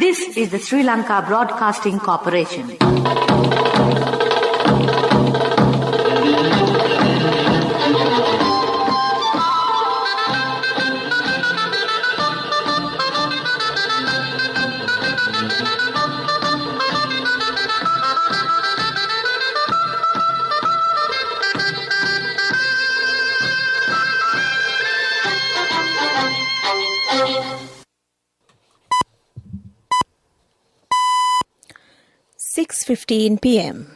This is the Sri Lanka Broadcasting Corporation. p.m.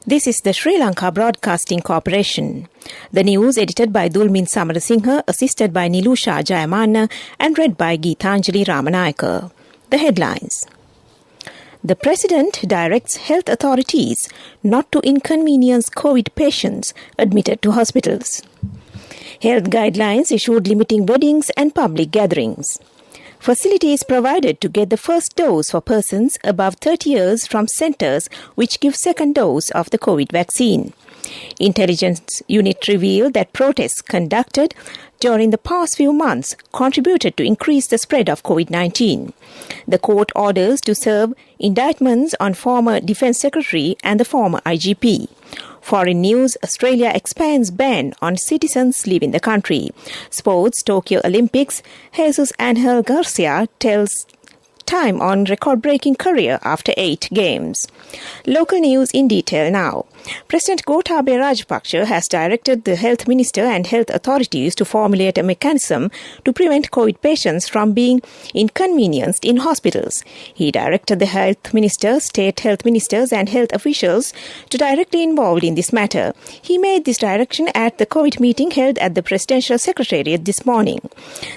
This is the Sri Lanka Broadcasting Corporation. The news edited by Dulmin Samarasinghe, assisted by Nilusha Jayamanna, and read by Geethanjali Ramanayaka. The headlines. The President directs health authorities not to inconvenience COVID patients admitted to hospitals. Health guidelines issued limiting weddings and public gatherings. Facilities provided to get the first dose for persons above 30 years from centres which give second dose of the COVID vaccine. Intelligence unit revealed that protests conducted during the past few months contributed to increase the spread of COVID-19. The court orders to serve indictments on former Defence Secretary and the former IGP. Foreign news, Australia expands ban on citizens leaving the country. Sports, Tokyo Olympics, Jesus Angel Garcia tells time on record-breaking career after 8 games. Local news in detail now. President Gotabaya Rajapaksa has directed the Health Minister and health authorities to formulate a mechanism to prevent COVID patients from being inconvenienced in hospitals. He directed the Health Minister, State Health Ministers and health officials to directly involved in this matter. He made this direction at the COVID meeting held at the Presidential Secretariat this morning.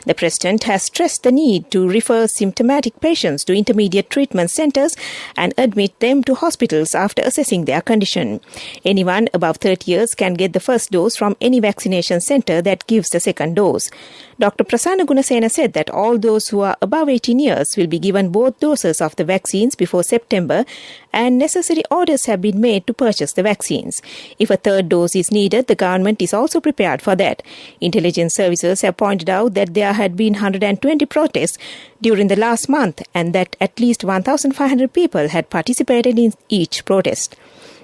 The President has stressed the need to refer symptomatic patients to intermediate treatment centres and admit them to hospitals after assessing their condition. Anyone above 30 years can get the first dose from any vaccination centre that gives the second dose. Dr. Prasanna Gunasena said that all those who are above 18 years will be given both doses of the vaccines before September, and necessary orders have been made to purchase the vaccines. If a third dose is needed, the government is also prepared for that. Intelligence services have pointed out that there had been 120 protests during the last month and that at least 1,500 people had participated in each protest.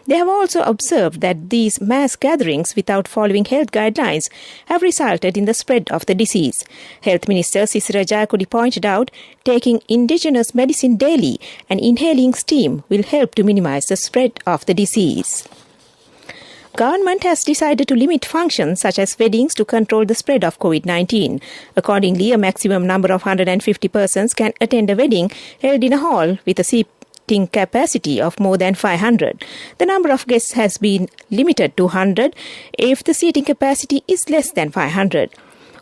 They have also observed that these mass gatherings without following health guidelines have resulted in the spread of the disease. Health Minister Sisira Jayakodi pointed out taking indigenous medicine daily and inhaling steam will help to minimize the spread of the disease. Government has decided to limit functions such as weddings to control the spread of COVID-19. Accordingly, a maximum number of 150 persons can attend a wedding held in a hall with a seating capacity of more than 500. The number of guests has been limited to 100 if the seating capacity is less than 500.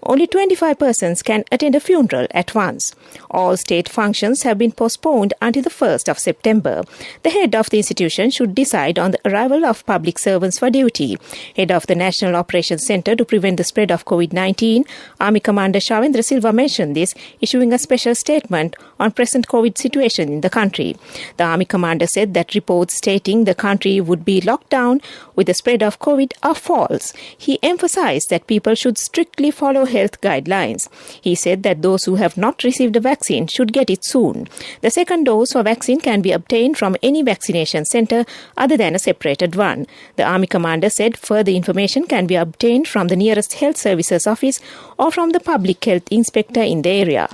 Only 25 persons can attend a funeral at once. All state functions have been postponed until the 1st of September. The head of the institution should decide on the arrival of public servants for duty. Head of the National Operations Centre to prevent the spread of COVID-19, Army Commander Shavendra Silva mentioned this, issuing a special statement on present COVID situation in the country. The Army Commander said that reports stating the country would be locked down with the spread of COVID are false. He emphasized that people should strictly follow health guidelines. He said that those who have not received a vaccine should get it soon. The second dose for vaccine can be obtained from any vaccination centre other than a separated one. The Army Commander said further information can be obtained from the nearest health services office or from the public health inspector in the area.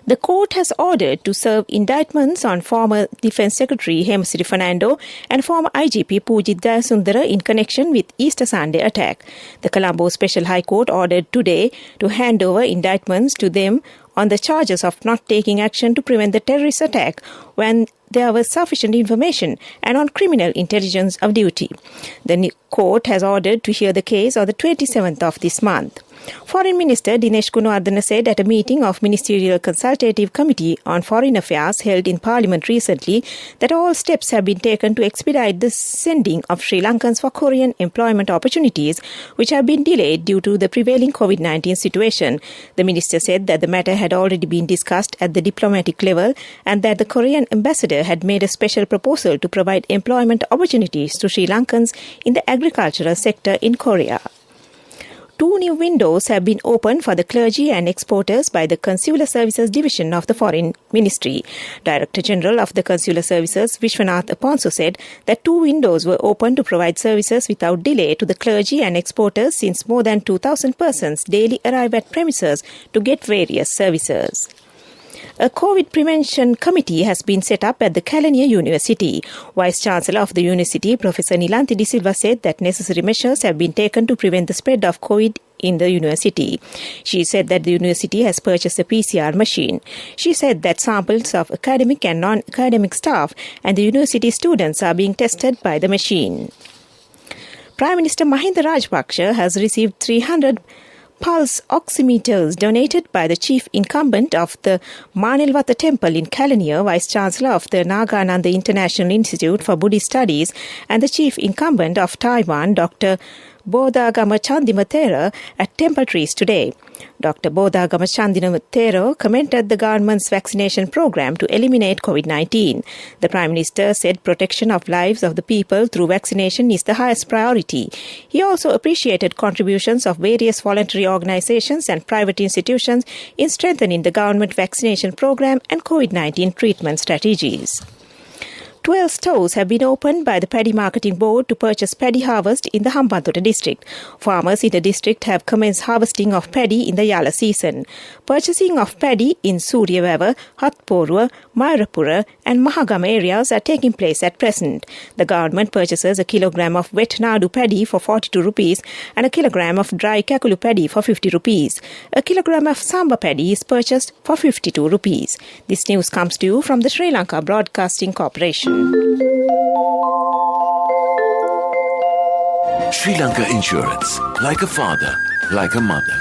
The court has ordered to serve indictments on former Defence Secretary Hemasiri Fernando and former IGP Pujith Jayasundara in connection with Easter Sunday attack. The Colombo Special High Court ordered today to hand over indictments to them on the charges of not taking action to prevent the terrorist attack when there was sufficient information and on criminal intelligence of duty. The court has ordered to hear the case on the 27th of this month. Foreign Minister Dinesh Gunawardena said at a meeting of Ministerial Consultative Committee on Foreign Affairs held in Parliament recently that all steps have been taken to expedite the sending of Sri Lankans for Korean employment opportunities, which have been delayed due to the prevailing COVID-19 situation. The minister said that the matter had already been discussed at the diplomatic level and that the Korean ambassador had made a special proposal to provide employment opportunities to Sri Lankans in the agricultural sector in Korea. 2 new windows have been opened for the clergy and exporters by the Consular Services Division of the Foreign Ministry. Director General of the Consular Services, Vishwanath Aponso, said that 2 windows were opened to provide services without delay to the clergy and exporters since more than 2,000 persons daily arrive at premises to get various services. A COVID prevention committee has been set up at the Kelaniya University. Vice-Chancellor of the university, Professor Nilanthi De Silva, said that necessary measures have been taken to prevent the spread of COVID in the university. She said that the university has purchased a PCR machine. She said that samples of academic and non-academic staff and the university students are being tested by the machine. Prime Minister Mahinda Rajapaksa has received 300 pulse oximeters donated by the chief incumbent of the Manilwatha Temple in Kelaniya, Vice-Chancellor of the Nagananda International Institute for Buddhist Studies, and the chief incumbent of Taiwan, Dr. Bodhagama Chandimathera, at Temple Trees today. Dr. Bodhagama Chandimathera commented the government's vaccination program to eliminate COVID-19. The Prime Minister said protection of lives of the people through vaccination is the highest priority. He also appreciated contributions of various voluntary organizations and private institutions in strengthening the government vaccination program and COVID-19 treatment strategies. 12 stores have been opened by the Paddy Marketing Board to purchase paddy harvest in the Hambantota district. Farmers in the district have commenced harvesting of paddy in the Yala season. Purchasing of paddy in Suryawava, Hatporua, Mairapura and Mahagama areas are taking place at present. The government purchases a kilogram of wet Nadu paddy for 42 rupees and a kilogram of dry Kakulu paddy for 50 rupees. A kilogram of Samba paddy is purchased for 52 rupees. This news comes to you from the Sri Lanka Broadcasting Corporation. Sri Lanka Insurance, like a father, like a mother.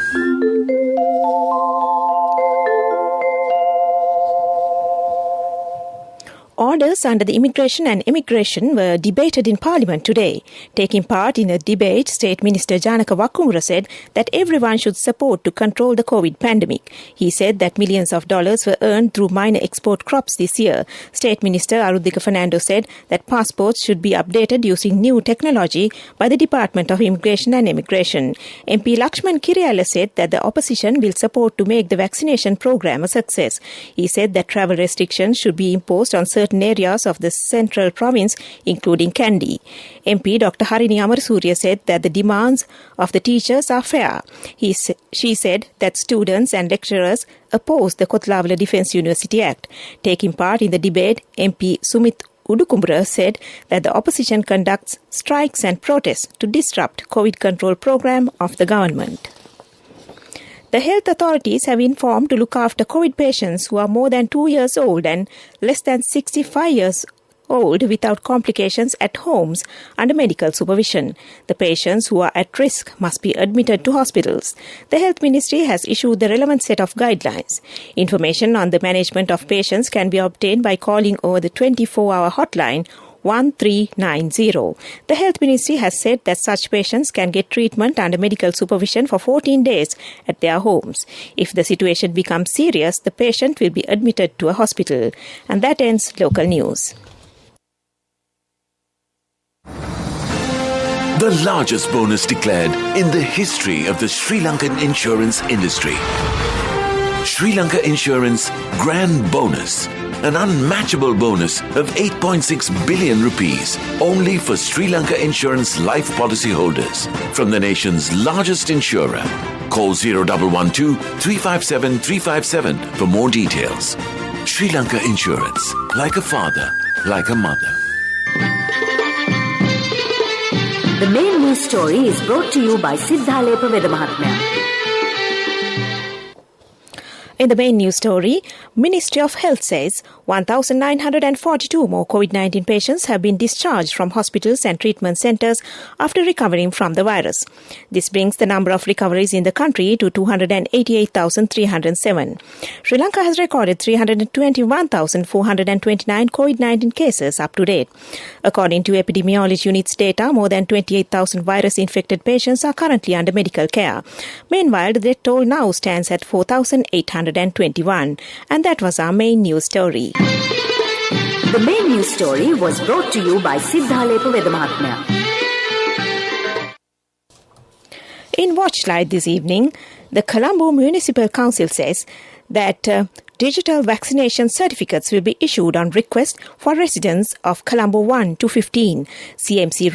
Orders under the Immigration and Immigration were debated in Parliament today. Taking part in a debate, State Minister Janaka Wakumura said that everyone should support to control the COVID pandemic. He said that millions of dollars were earned through minor export crops this year. State Minister Arudika Fernando said that passports should be updated using new technology by the Department of Immigration and Immigration. MP Lakshman Kiriyala said that the opposition will support to make the vaccination program a success. He said that travel restrictions should be imposed on certain areas of the central province, including Kandy. MP Dr. Harini Amarasuriya said that the demands of the teachers are fair. She said that students and lecturers oppose the Kotlavala Defence University Act. Taking part in the debate, MP Sumit Udukumbra said that the opposition conducts strikes and protests to disrupt COVID control program of the government. The health authorities have informed to look after COVID patients who are more than 2 years old and less than 65 years old without complications at homes under medical supervision. The patients who are at risk must be admitted to hospitals. The Health Ministry has issued the relevant set of guidelines. Information on the management of patients can be obtained by calling over the 24-hour hotline 1390. The Health Ministry has said that such patients can get treatment under medical supervision for 14 days at their homes. If the situation becomes serious, the patient will be admitted to a hospital. And that ends local news. The largest bonus declared in the history of the Sri Lankan insurance industry. Sri Lanka Insurance Grand Bonus. An unmatchable bonus of 8.6 billion rupees only for Sri Lanka Insurance life policy holders from the nation's largest insurer. Call 0112 357 357 for more details. Sri Lanka Insurance, like a father, like a mother. The main news story is brought to you by Siddhalepa Vedamahatmya. In the main news story, Ministry of Health says 1,942 more COVID-19 patients have been discharged from hospitals and treatment centres after recovering from the virus. This brings the number of recoveries in the country to 288,307. Sri Lanka has recorded 321,429 COVID-19 cases up to date. According to Epidemiology Unit's data, more than 28,000 virus-infected patients are currently under medical care. Meanwhile, the death toll now stands at 4,821. And that was our main news story. The main news story was brought to you by Siddhalepa Vedamahatmya. In Watchlight this evening, the Colombo Municipal Council says that digital vaccination certificates will be issued on request for residents of Colombo 1 to 15. CMC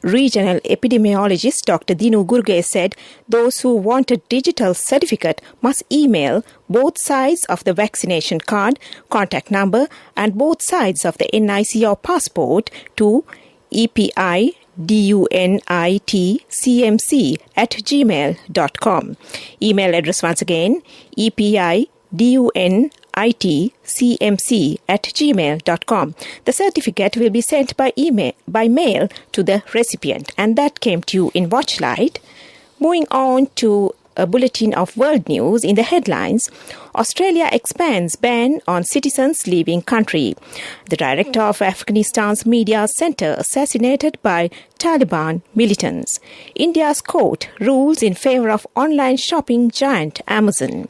regional epidemiologist Dr. Dinu Gurge said those who want a digital certificate must email both sides of the vaccination card, contact number and both sides of the NIC or passport to epidunitcmc@gmail.com. Email address once again, epidunitcmc@gmail.com. The certificate will be sent by mail to the recipient. And that came to you in Watchlight. Moving on to a bulletin of world news in the headlines. Australia expands ban on citizens leaving country. The director of Afghanistan's media centre assassinated by Taliban militants. India's court rules in favour of online shopping giant Amazon.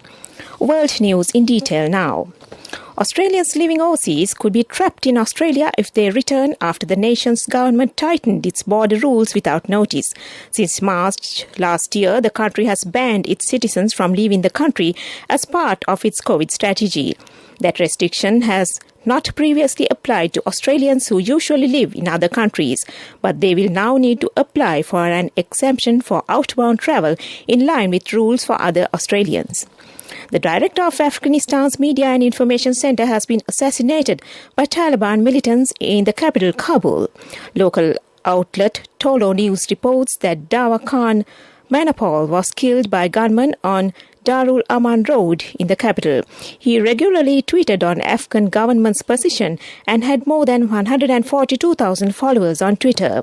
World news in detail now. Australians living overseas could be trapped in Australia if they return after the nation's government tightened its border rules without notice. Since March last year, the country has banned its citizens from leaving the country as part of its COVID strategy. That restriction has not previously applied to Australians who usually live in other countries, but they will now need to apply for an exemption for outbound travel in line with rules for other Australians. The director of Afghanistan's Media and Information Centre has been assassinated by Taliban militants in the capital Kabul. Local outlet Tolo News reports that Dawa Khan Manapal was killed by gunmen on Darul Aman Road in the capital. He regularly tweeted on Afghan government's position and had more than 142,000 followers on Twitter.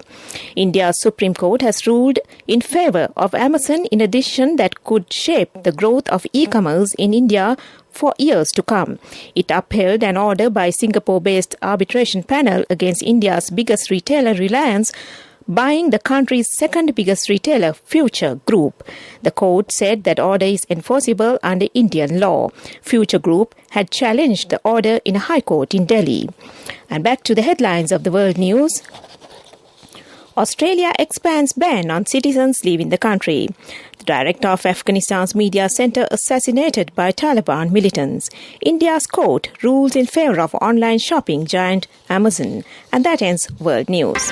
India's Supreme Court has ruled in favour of Amazon in a decision that could shape the growth of e-commerce in India for years to come. It upheld an order by Singapore-based arbitration panel against India's biggest retailer, Reliance, buying the country's second biggest retailer, Future Group. The court said that order is enforceable under Indian law. Future Group had challenged the order in a high court in Delhi. And back to the headlines of the world news. Australia expands ban on citizens leaving the country. The director of Afghanistan's media centre assassinated by Taliban militants. India's court rules in favour of online shopping giant Amazon. And that ends world news.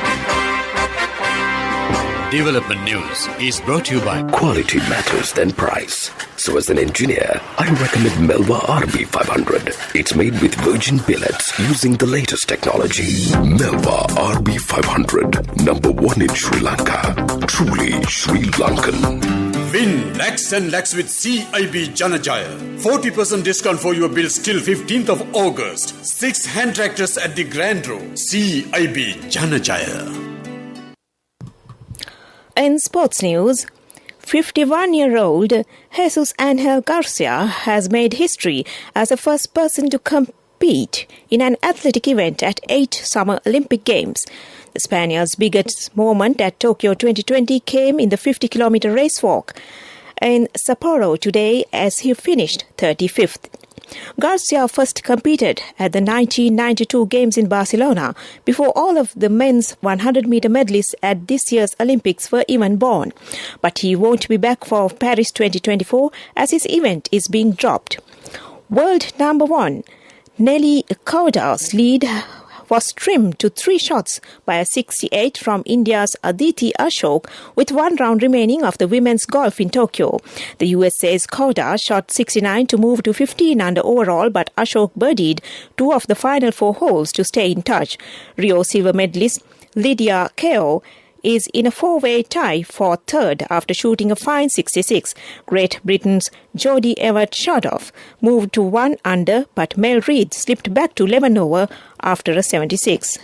Development News is brought to you by Quality matters than price. So as an engineer, I recommend Melva RB500. It's made with virgin billets using the latest technology. Melva RB500, #1 in Sri Lanka. Truly Sri Lankan. Win lakhs and lakhs with CIB Janajaya. 40% discount for your bills till 15th of August. 6 hand tractors at the Grand Row. CIB Janajaya. In sports news, 51-year-old Jesus Angel Garcia has made history as the first person to compete in an athletic event at 8 Summer Olympic Games. The Spaniard's biggest moment at Tokyo 2020 came in the 50-kilometer race walk in Sapporo today as he finished 35th. Garcia first competed at the 1992 Games in Barcelona before all of the men's 100-meter medalists at this year's Olympics were even born. But he won't be back for Paris 2024 as his event is being dropped. World number 1, Nelly Kauda's lead was trimmed to 3 shots by a 68 from India's Aditi Ashok with 1 round remaining of the women's golf in Tokyo. The USA's Kauda shot 69 to move to 15 under overall, but Ashok birdied 2 of the final 4 holes to stay in touch. Rio silver medalist Lydia Kao is in a 4-way tie for 3rd after shooting a fine 66. Great Britain's Jodie Everett-Shardoff moved to 1 under, but Mel Reid slipped back to 11 over after a 76.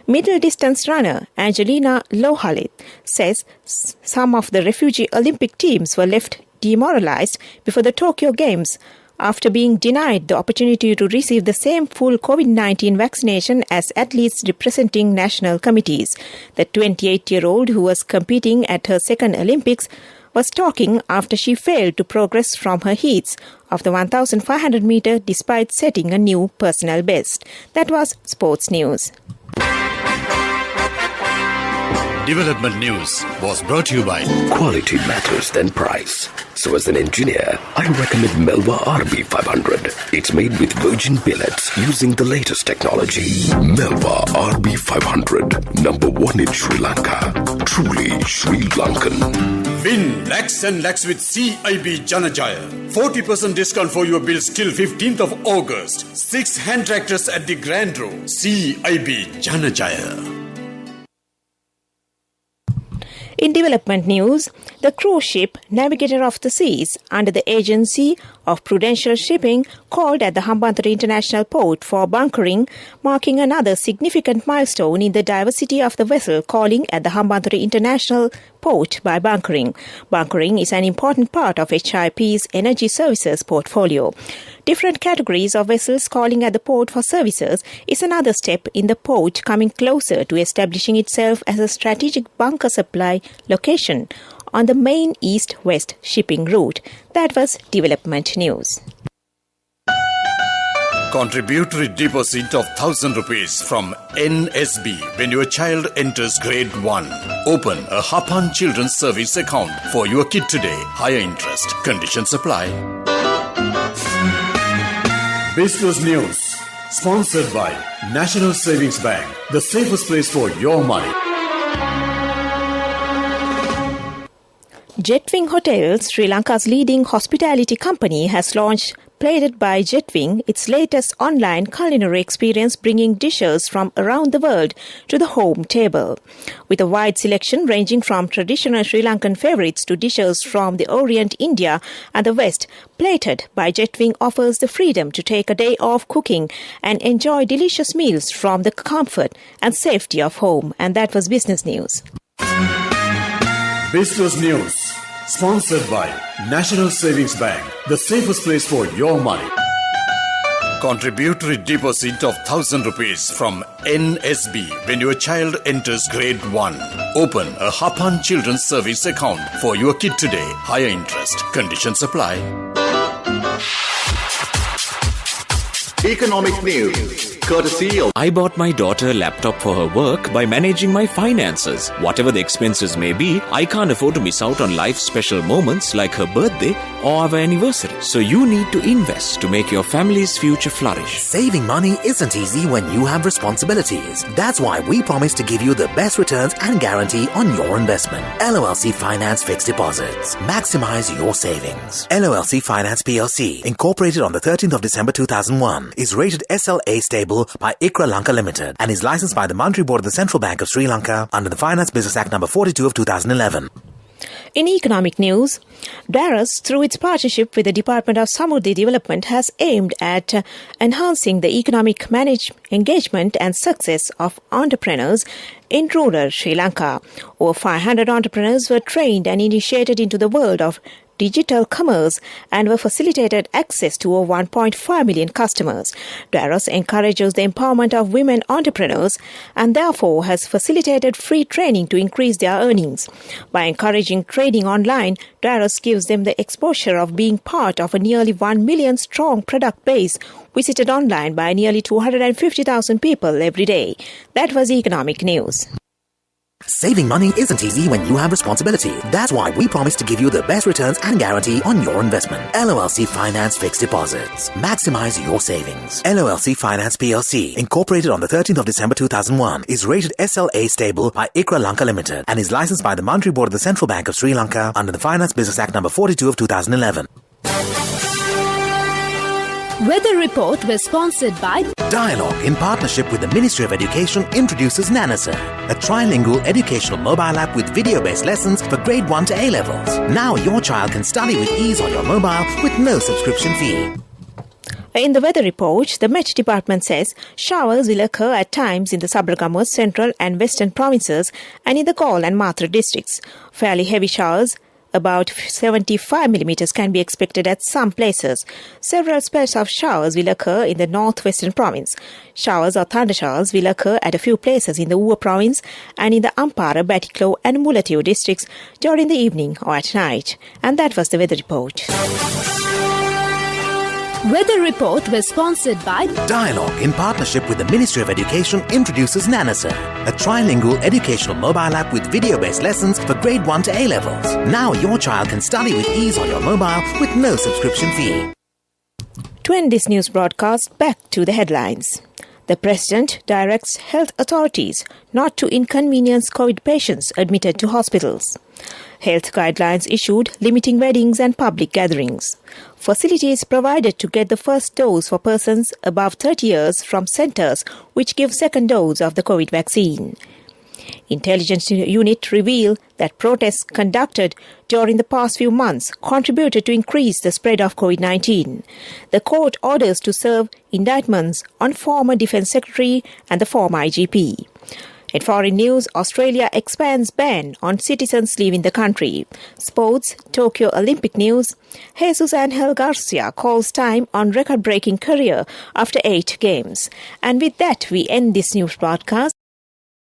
Middle distance runner Angelina Lohalit says some of the refugee Olympic teams were left demoralized before the Tokyo Games after being denied the opportunity to receive the same full COVID-19 vaccination as athletes representing national committees. The 28-year-old who was competing at her second Olympics was talking after she failed to progress from her heats of the 1,500 meter despite setting a new personal best. That was sports news. Development News was brought to you by Quality matters than price. So as an engineer, I recommend Melva RB500. It's made with virgin billets using the latest technology. Melva RB500, number one in Sri Lanka. Truly Sri Lankan. Win lakhs and lakhs with CIB Janajaya. 40% discount for your bills till 15th of August. 6 hand tractors at the Grand Row. CIB Janajaya. In development news, the cruise ship Navigator of the Seas under the agency of Prudential Shipping called at the Hambantota International Port for bunkering, marking another significant milestone in the diversity of the vessel calling at the Hambantota International Port by bunkering. Bunkering is an important part of HIP's energy services portfolio. Different categories of vessels calling at the port for services is another step in the port coming closer to establishing itself as a strategic bunker supply location on the main east-west shipping route. That was development news. Contributory deposit of 1,000 rupees from NSB when your child enters grade 1. Open a Hapan Children's Service account for your kid today. Higher interest. Conditions apply. Business News. Sponsored by National Savings Bank. The safest place for your money. Jetwing Hotels, Sri Lanka's leading hospitality company, has launched Plated by Jetwing, its latest online culinary experience bringing dishes from around the world to the home table. With a wide selection ranging from traditional Sri Lankan favorites to dishes from the Orient, India and the West, Plated by Jetwing offers the freedom to take a day off cooking and enjoy delicious meals from the comfort and safety of home. And that was Business News. Business News. Sponsored by National Savings Bank. The safest place for your money. Contributory deposit of 1,000 rupees from NSB when your child enters grade 1. Open a Hapan Children's Service account for your kid today. Higher interest. Conditions apply. Economic news. Courtesy of I bought my daughter a laptop for her work by managing my finances. Whatever the expenses may be, I can't afford to miss out on life's special moments like her birthday or our anniversary. So you need to invest to make your family's future flourish. Saving money isn't easy when you have responsibilities. That's why we promise to give you the best returns and guarantee on your investment. LOLC Finance Fixed Deposits. Maximize your savings. LOLC Finance PLC, incorporated on the 13th of December 2001, is rated SLA stable by ICRA Lanka Limited and is licensed by the Monetary Board of the Central Bank of Sri Lanka under the Finance Business Act number 42 of 2011. In economic news, DARAS, through its partnership with the Department of Samurdhi Development, has aimed at enhancing the economic engagement and success of entrepreneurs in rural Sri Lanka. Over 500 entrepreneurs were trained and initiated into the world of digital commerce and were facilitated access to over 1.5 million customers. DARAS encourages the empowerment of women entrepreneurs and therefore has facilitated free training to increase their earnings. By encouraging trading online, DARAS gives them the exposure of being part of a nearly 1 million strong product base visited online by nearly 250,000 people every day. That was economic news. Saving money isn't easy when you have responsibility. That's why we promise to give you the best returns and guarantee on your investment. LOLC Finance Fixed Deposits. Maximize your savings. LOLC Finance PLC, incorporated on the 13th of December 2001, is rated SLA stable by ICRA Lanka Limited and is licensed by the Monetary Board of the Central Bank of Sri Lanka under the Finance Business Act number 42 of 2011. Weather report was sponsored by Dialogue, in partnership with the Ministry of Education, introduces Nanasa, a trilingual educational mobile app with video-based lessons for grade 1 to A-levels. Now your child can study with ease on your mobile with no subscription fee. In the weather report, the Met Department says showers will occur at times in the Sabaragamuwa, central and western provinces and in the Galle and Mathura districts. Fairly heavy showers, about 75 millimeters, can be expected at some places. Several spells of showers will occur in the northwestern province. Showers or thundershowers will occur at a few places in the Uva province and in the Ampara, Batiklo and Mullatiu districts during the evening or at night. And that was the weather report. Weather report was sponsored by Dialogue, in partnership with the Ministry of Education, introduces Nanasa, a trilingual educational mobile app with video-based lessons for grade 1 to A-levels. Now your child can study with ease on your mobile with no subscription fee. To end this news broadcast, back to the headlines. The President directs health authorities not to inconvenience COVID patients admitted to hospitals. Health guidelines issued limiting weddings and public gatherings. Facilities provided to get the first dose for persons above 30 years from centres which give second dose of the COVID vaccine. Intelligence unit revealed that protests conducted during the past few months contributed to increase the spread of COVID-19. The court orders to serve indictments on former Defence Secretary and the former IGP. In foreign news, Australia expands ban on citizens leaving the country. Sports, Tokyo Olympic news. Jesus Angel Garcia calls time on record-breaking career after 8 games. And with that, we end this news broadcast.